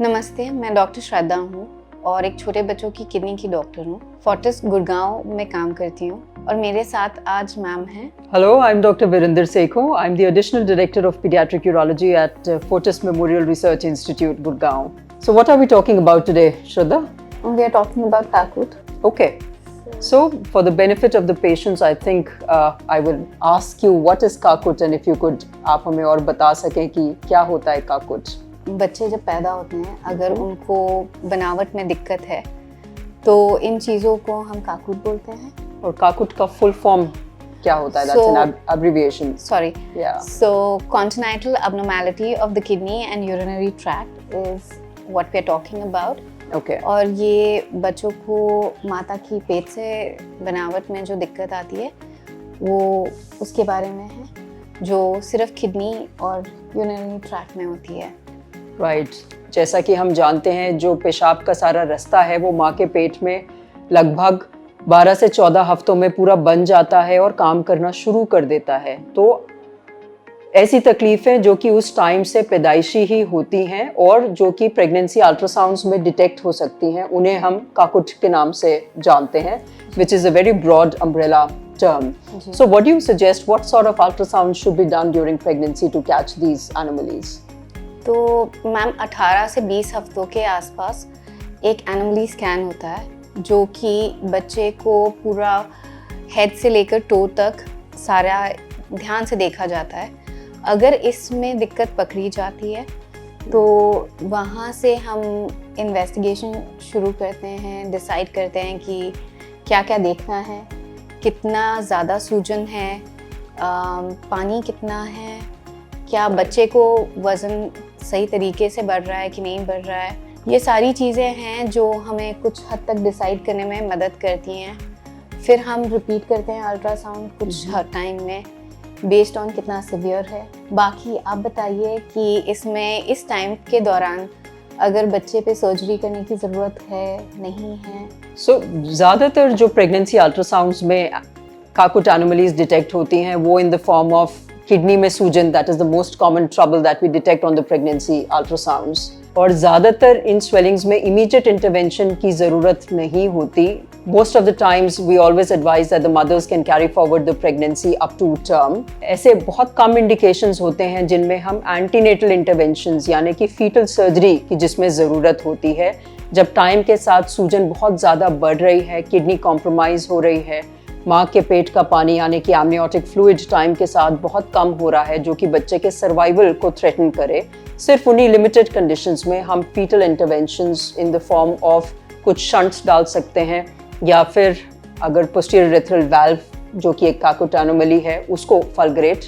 नमस्ते, मैं डॉक्टर श्रद्धा हूँ और एक छोटे बच्चों की किडनी की डॉक्टर हूँ। फोर्टिस गुड़गांव में काम करती हूँ और मेरे साथ आज मैम हैं। Hello, I'm Dr. Virinder Sekho. I'm the Additional Director of Pediatric Urology at Fortis Memorial Research Institute, Gurgaon. So what are we talking about today, Shraddha? We are talking about Kakut. Okay. So for the benefit of the patients, I think I will ask you what is Kakut and if you could आप हमें और बता सकें कि क्या होता है Kakut? बच्चे जब पैदा होते हैं, अगर उनको बनावट में दिक्कत है तो इन चीज़ों को हम काकुट बोलते हैं। और काकुट का फुल फॉर्म क्या होता है? That's an abbreviation. Sorry. Yeah. So congenital abnormality of the kidney and urinary tract is what we are talking about. Okay. और ये बच्चों को माता की पेट से बनावट में जो दिक्कत आती है वो उसके बारे में है, जो सिर्फ किडनी और यूरिनरी ट्रैक्ट में होती है। राइट जैसा कि हम जानते हैं जो पेशाब का सारा रास्ता है वो माँ के पेट में लगभग 12 से 14 हफ्तों में पूरा बन जाता है और काम करना शुरू कर देता है। तो ऐसी तकलीफ़ें जो कि उस टाइम से पैदाइशी ही होती हैं और जो कि प्रेगनेंसी अल्ट्रासाउंड्स में डिटेक्ट हो सकती हैं, उन्हें हम काकुट के नाम से जानते हैं, which is a very broad umbrella term. So what do you suggest, what sort of ultrasound should be done during pregnancy to catch these anomalies? तो मैम 18 से 20 हफ्तों के आसपास एक एनोमली स्कैन होता है जो कि बच्चे को पूरा हेड से लेकर टो तक सारा ध्यान से देखा जाता है। अगर इसमें दिक्कत पकड़ी जाती है तो वहाँ से हम इन्वेस्टिगेशन शुरू करते हैं, डिसाइड करते हैं कि क्या क्या देखना है, कितना ज़्यादा सूजन है, पानी कितना है, क्या बच्चे को वज़न सही तरीके से बढ़ रहा है कि नहीं बढ़ रहा है। ये सारी चीज़ें हैं जो हमें कुछ हद तक डिसाइड करने में मदद करती हैं। फिर हम रिपीट करते हैं अल्ट्रासाउंड कुछ हर टाइम में बेस्ड ऑन कितना सिवियर है। बाकी आप बताइए कि इसमें इस टाइम के दौरान अगर बच्चे पे सर्जरी करने की ज़रूरत है नहीं है। सो ज़्यादातर जो प्रेगनेंसी अल्ट्रासाउंड्स में काकुट एनोमलीज डिटेक्ट होती हैं वो in the form of kidney में सूजन, that is the most common trouble that we detect on the pregnancy ultrasounds. और ज़्यादातर इन स्वेलिंग्स में इमीडिएट इंटरवेंशन की ज़रूरत नहीं होती। Most of the times we always advise that the mothers can carry forward the pregnancy up to term. ऐसे बहुत कम इंडिकेशंस होते हैं जिनमें हम एंटीनेटल इंटरवेंशंस यानी कि फीटल सर्जरी की जिसमें ज़रूरत होती है। जब टाइम के साथ सूजन बहुत ज़्यादा बढ़ रही है, किडनी कॉम्प्रोमाइज़ हो रही है, माँ के पेट का पानी यानी कि एमनियोटिक फ्लूइड टाइम के साथ बहुत कम हो रहा है जो कि बच्चे के सर्वाइवल को थ्रेटन करे, सिर्फ उन्हीं लिमिटेड कंडीशंस में हम fetal interventions in the form of कुछ शंट्स डाल सकते हैं या फिर अगर पोस्टीरियर रेथरल वाल्व जो कि एक काकुट एनोमली है उसको फलग्रेट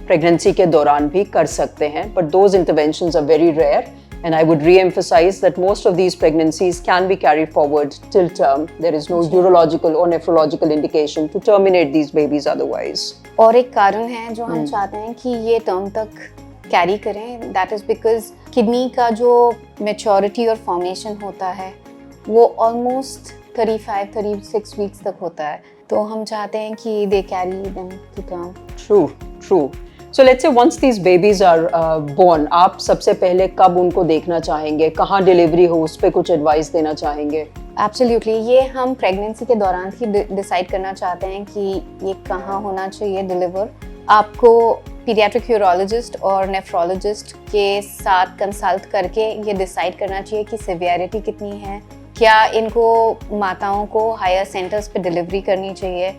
प्रेगनेंसी के दौरान भी कर सकते हैं। But those interventions are very rare and I would re-emphasize that most of these pregnancies can be carried forward till term. There is no urological or nephrological indication to terminate these babies otherwise. और एक कारण है जो हम चाहते हैं कि ये टर्म तक कैरी करें, that is because किडनी का जो मेच्योरिटी और फॉर्मेशन होता है वो ऑलमोस्ट 35-36 वीक्स तक होता है, तो हम चाहते हैं कि they carry them to term. True. So let's say once these babies are born, आप सबसे पहले कब उनको देखना चाहेंगे, कहाँ डिलीवरी हो उस पर कुछ एडवाइस देना चाहेंगे? एब्सोल्युटली, ये हम प्रेगनेंसी के दौरान ही डिसाइड करना चाहते हैं कि ये कहाँ होना चाहिए डिलीवर। आपको पीडियाट्रिक यूरोलॉजिस्ट और नेफ्रोलॉजिस्ट के साथ कंसल्ट करके ये डिसाइड करना चाहिए कि सिवियरिटी कितनी है, क्या इनको माताओं को हायर सेंटर्स पे डिलीवरी करनी चाहिए,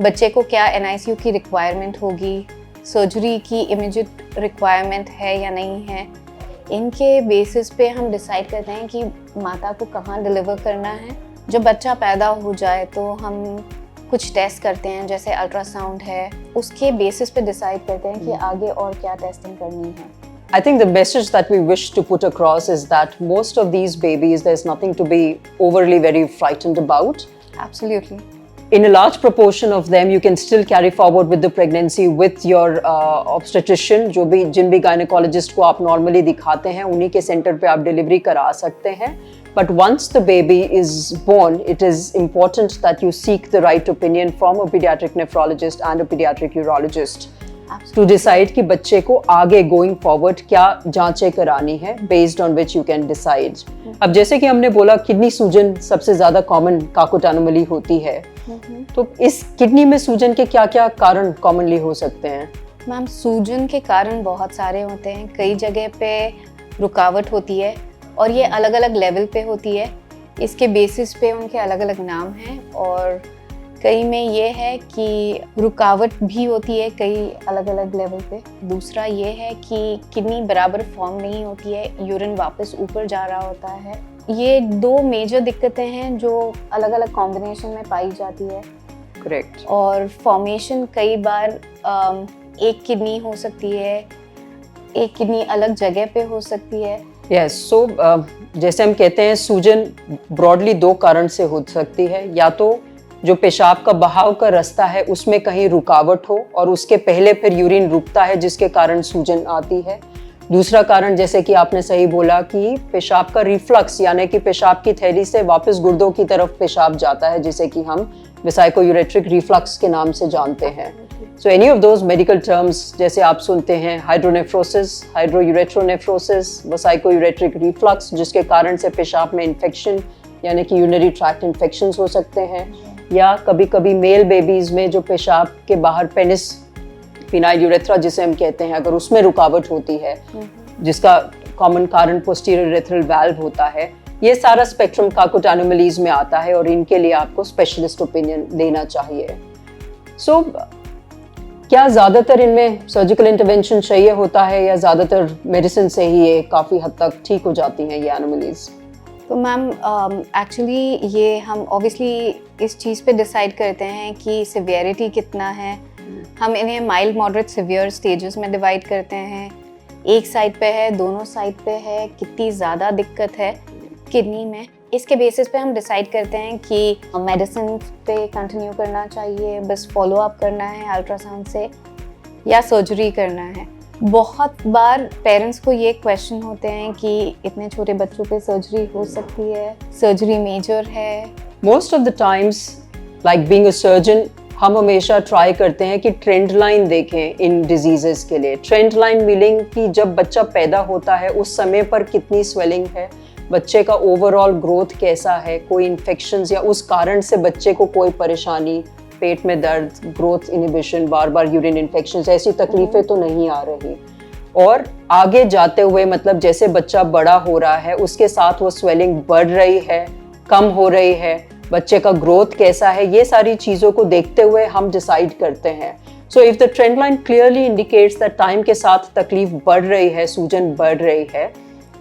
बच्चे को क्या NICU की रिक्वायरमेंट होगी, सर्जरी की इमीडिएट रिक्वायरमेंट है या नहीं है। इनके बेसिस पे हम डिसाइड करते हैं कि माता को कहाँ डिलीवर करना है। जब बच्चा पैदा हो जाए तो हम कुछ टेस्ट करते हैं जैसे अल्ट्रासाउंड है, उसके बेसिस पे डिसाइड करते हैं कि आगे और क्या टेस्टिंग करनी है। I think the message that we wish to put across is that most of these babies, there's nothing to be overly very frightened about. Absolutely. In a large proportion of them, you can still carry forward with the pregnancy with your obstetrician, जिन भी gynecologist को आप normally दिखाते हैं उन्हीं के center पे आप delivery करा सकते हैं। But once the baby is born, it is important that you seek the right opinion from a pediatric nephrologist and a pediatric urologist. To decide कि बच्चे को आगे गोइंग फॉरवर्ड क्या जांचें करानी है, based on which you can decide. अब जैसे कि हमने बोला किडनी सूजन सबसे ज्यादा कॉमन काकुट एनोमली होती है, तो इस किडनी में सूजन के क्या क्या कारण कॉमनली हो सकते हैं? मैम, सूजन के कारण बहुत सारे होते हैं। कई जगह पे रुकावट होती है और ये अलग अलग लेवल पे होती है। इसके बेसिस पे उनके अलग अलग नाम हैं और कई में ये है कि रुकावट भी होती है कई अलग अलग लेवल पे। दूसरा ये है कि किडनी बराबर फॉर्म नहीं होती है, यूरिन वापस ऊपर जा रहा होता है। ये दो मेजर दिक्कतें हैं जो अलग अलग कॉम्बिनेशन में पाई जाती है। करेक्ट। और फॉर्मेशन कई बार एक किडनी हो सकती है, एक किडनी अलग जगह पे हो सकती है। यस, सो जैसे हम कहते हैं सूजन ब्रॉडली दो कारण से हो सकती है, या तो जो पेशाब का बहाव का रास्ता है उसमें कहीं रुकावट हो और उसके पहले फिर यूरिन रुकता है जिसके कारण सूजन आती है। दूसरा कारण, जैसे कि आपने सही बोला, कि पेशाब का रिफ्लक्स यानी कि पेशाब की थैली से वापस गुर्दों की तरफ पेशाब जाता है, जिसे कि हम वेसाइकोयूरेट्रिक रिफ्लक्स के नाम से जानते हैं। So any of those medical terms जैसे आप सुनते हैं, हाइड्रोनेफ्रोसिस, हाइड्रोयूरेट्रोनेफ्रोसिस, वेसाइकोयूरेट्रिक रिफ्लक्स, जिसके कारण से पेशाब में इन्फेक्शन यानी कि यूरिनरी ट्रैक्ट इन्फेक्शंस हो सकते हैं, या कभी कभी मेल बेबीज में जो पेशाब के बाहर पेनिस फिनाइल यूरेथ्रा जिसे हम कहते हैं, अगर उसमें रुकावट होती है, जिसका कॉमन कारण पोस्टीरियर यूरेथ्रल वाल्व होता है, ये सारा स्पेक्ट्रम काकुट एनोमलीज में आता है और इनके लिए आपको स्पेशलिस्ट ओपिनियन लेना चाहिए। सो क्या ज़्यादातर इनमें सर्जिकल इंटरवेंशन चाहिए होता है या ज़्यादातर मेडिसिन से ही ये काफ़ी हद तक ठीक हो जाती हैं ये एनोमलीज? तो मैम, एक्चुअली ये हम ऑब्वियसली इस चीज़ पे डिसाइड करते हैं कि सिवियरिटी कितना है। हम इन्हें माइल्ड, मॉडरेट, सिवियर स्टेजेस में डिवाइड करते हैं। एक साइड पे है, दोनों साइड पे है, कितनी ज़्यादा दिक्कत है किडनी में, इसके बेसिस पे हम डिसाइड करते हैं कि मेडिसिन पे कंटिन्यू करना चाहिए, बस फॉलो अप करना है अल्ट्रासाउंड से, या सर्जरी करना है। बहुत बार पेरेंट्स को ये क्वेश्चन होते हैं कि इतने छोटे बच्चों पे सर्जरी हो सकती है, सर्जरी मेजर है? Most of the times, like being a surgeon, हम हमेशा ट्राई करते हैं कि ट्रेंड लाइन देखें इन डिजीजेस के लिए। ट्रेंड लाइन मीनिंग कि जब बच्चा पैदा होता है उस समय पर कितनी स्वेलिंग है, बच्चे का ओवरऑल ग्रोथ कैसा है, कोई इन्फेक्शंस या उस कारण से बच्चे को कोई परेशानी, पेट में दर्द, ग्रोथ इनहिबिशन, बार बार यूरिन इन्फेक्शंस, ऐसी तकलीफें तो नहीं आ रही। और आगे जाते हुए, मतलब जैसे बच्चा बड़ा हो रहा है उसके साथ वो स्वेलिंग बढ़ रही है, कम हो रही है, बच्चे का ग्रोथ कैसा है, ये सारी चीज़ों को देखते हुए हम डिसाइड करते हैं। So if the trend line clearly indicates that time के साथ तकलीफ बढ़ रही है, सूजन बढ़ रही है,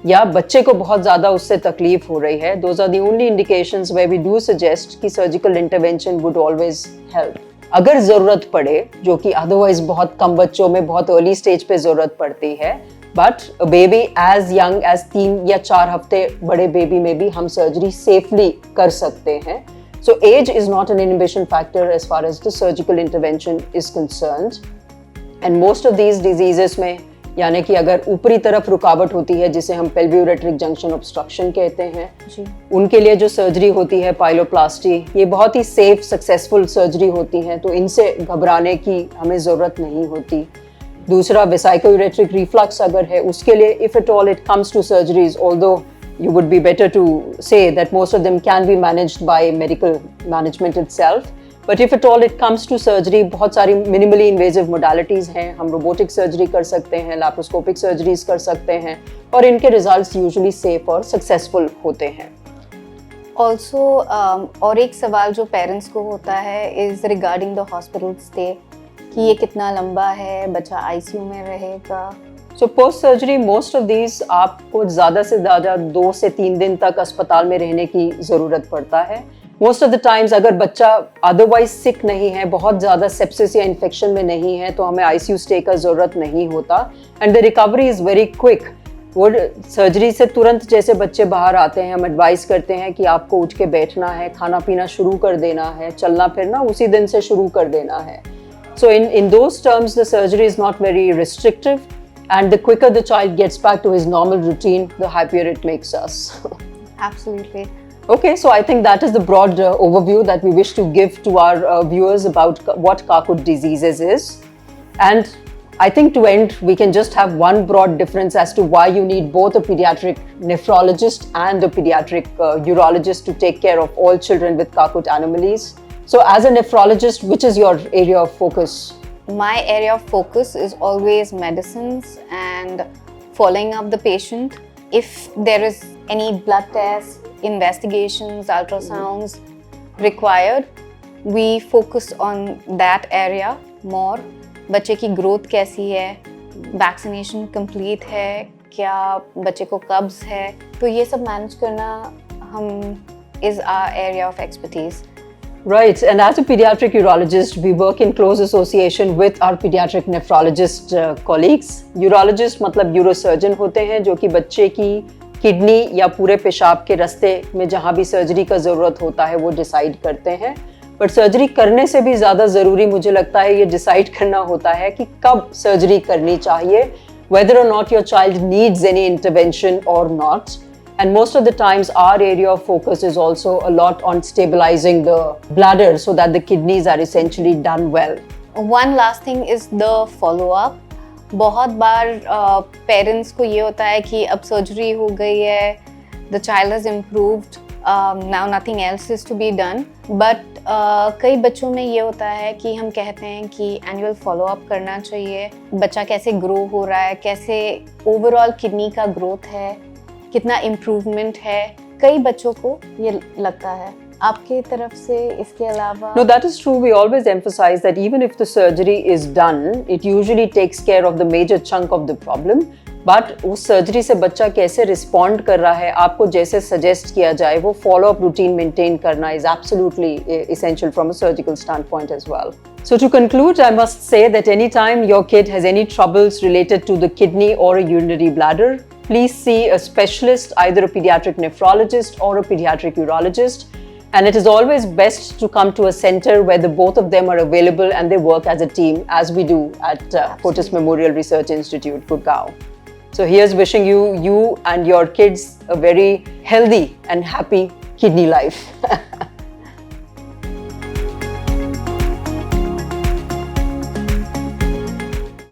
या बच्चे को बहुत ज़्यादा उससे तकलीफ हो रही है, those are the only indications where we do suggest कि surgical intervention would always help. अगर ज़रूरत पड़े, जो कि अदरवाइज बहुत कम बच्चों में बहुत अर्ली स्टेज पे ज़रूरत पड़ती है, but baby age young age 3 या 4 हफ्ते बड़े बेबी में भी हम सर्जरी सेफली कर सकते हैं। So age is not an inhibition factor as far as the surgical intervention is concerned. And most of these diseases में, यानी कि अगर ऊपरी तरफ रुकावट होती है जिसे हम पेल्वियोरेट्रिक जंक्शन ऑब्स्ट्रक्शन कहते हैं जी, उनके लिए जो सर्जरी होती है पाइलोप्लास्टी, ये बहुत ही सेफ, सक्सेसफुल सर्जरी होती हैं, तो इनसे घबराने की हमें ज़रूरत नहीं होती। दूसरा, वेसाइकोयूरेट्रिक रिफ्लक्स अगर है, उसके लिए if at all it comes to surgeries, although you would be better to say that most of them can be managed by medical management itself, but if at all it comes to surgery, बहुत सारी minimally invasive modalities हैं। हम robotic surgery कर सकते हैं, laparoscopic surgeries कर सकते हैं, और इनके results usually safe और successful होते हैं। Also, और एक सवाल जो पेरेंट्स को होता है is regarding the hospital stay, कि ये कितना लंबा है, बच्चा ICU में रहेगा। So post surgery most of these आपको ज़्यादा से ज़्यादा 2 से 3 दिन तक अस्पताल में रहने की ज़रूरत पड़ता है। मोस्ट ऑफ द टाइम्स अगर बच्चा अदरवाइज सिक नहीं है, बहुत ज़्यादा सेप्सिस या इन्फेक्शन में नहीं है, तो हमें ICU स्टे का ज़रूरत नहीं होता, and the recovery is very quick. वो सर्जरी से तुरंत जैसे बच्चे बाहर आते हैं, हम एडवाइस करते हैं कि आपको उठ के बैठना है, खाना पीना शुरू कर देना है, चलना फिरना उसी दिन से शुरू कर देना है। सो in those terms the surgery is not very restrictive, and the quicker the child gets back to his normal routine, the happier it makes us. Absolutely. Okay, so I think that is the broad overview that we wish to give to our viewers about what Kakut diseases is. And I think to end, we can just have one broad difference as to why you need both a pediatric nephrologist and a pediatric urologist to take care of all children with Charcot anomalies. So as a nephrologist, which is your area of focus? My area of focus is always medicines and following up the patient. If there is any blood tests, investigations, ultrasounds required, we focus on that area more. बच्चे की growth कैसी है, vaccination complete है, क्या बच्चे को कब्ज है, तो ये सब मैनेज करना हम is our area of expertise. Right, and as a pediatric urologist, we work in close association with our pediatric nephrologist colleagues. Urologist मतलब यूरोसर्जन होते हैं जो कि बच्चे की किडनी या पूरे पेशाब के रास्ते में जहाँ भी सर्जरी का ज़रूरत होता है वो डिसाइड करते हैं. बट सर्जरी करने से भी ज़्यादा ज़रूरी मुझे लगता है ये डिसाइड करना होता है कि कब सर्जरी करनी चाहिए, whether or not your child needs any intervention or not. And most of the times our area of focus is also a lot on stabilizing the bladder so that the kidneys are essentially done well. One last thing is the follow-up. बहुत बार parents को ये होता है कि अब surgery हो गई है, the child has improved, now nothing else is to be done. But कई बच्चों में ये होता है कि हम कहते हैं कि एनुअल फॉलोअप करना चाहिए, बच्चा कैसे ग्रो हो रहा है, कैसे ओवरऑल किडनी का ग्रोथ है, कितना इम्प्रूवमेंट है. कई बच्चों को ये लगता है. आपकी तरफ से इसके अलावा? No, that is true. We always emphasize that even if the surgery is done, it usually takes care of the major chunk of the problem. But उस सर्जरी से बच्चा कैसे रिस्पॉन्ड कर रहा है, आपको जैसे सजेस्ट किया जाए, वो फॉलो अप रूटीन मेंटेन करना is absolutely essential from a surgical standpoint as well. So to conclude, I must say that anytime your kid has any troubles related to the kidney or a urinary bladder, please see a specialist, either a pediatric nephrologist or a pediatric urologist. And it is always best to come to a center where the both of them are available and they work as a team, as we do at Fortis Memorial Research Institute, Gurgaon. So here's wishing you and your kids a very healthy and happy kidney life.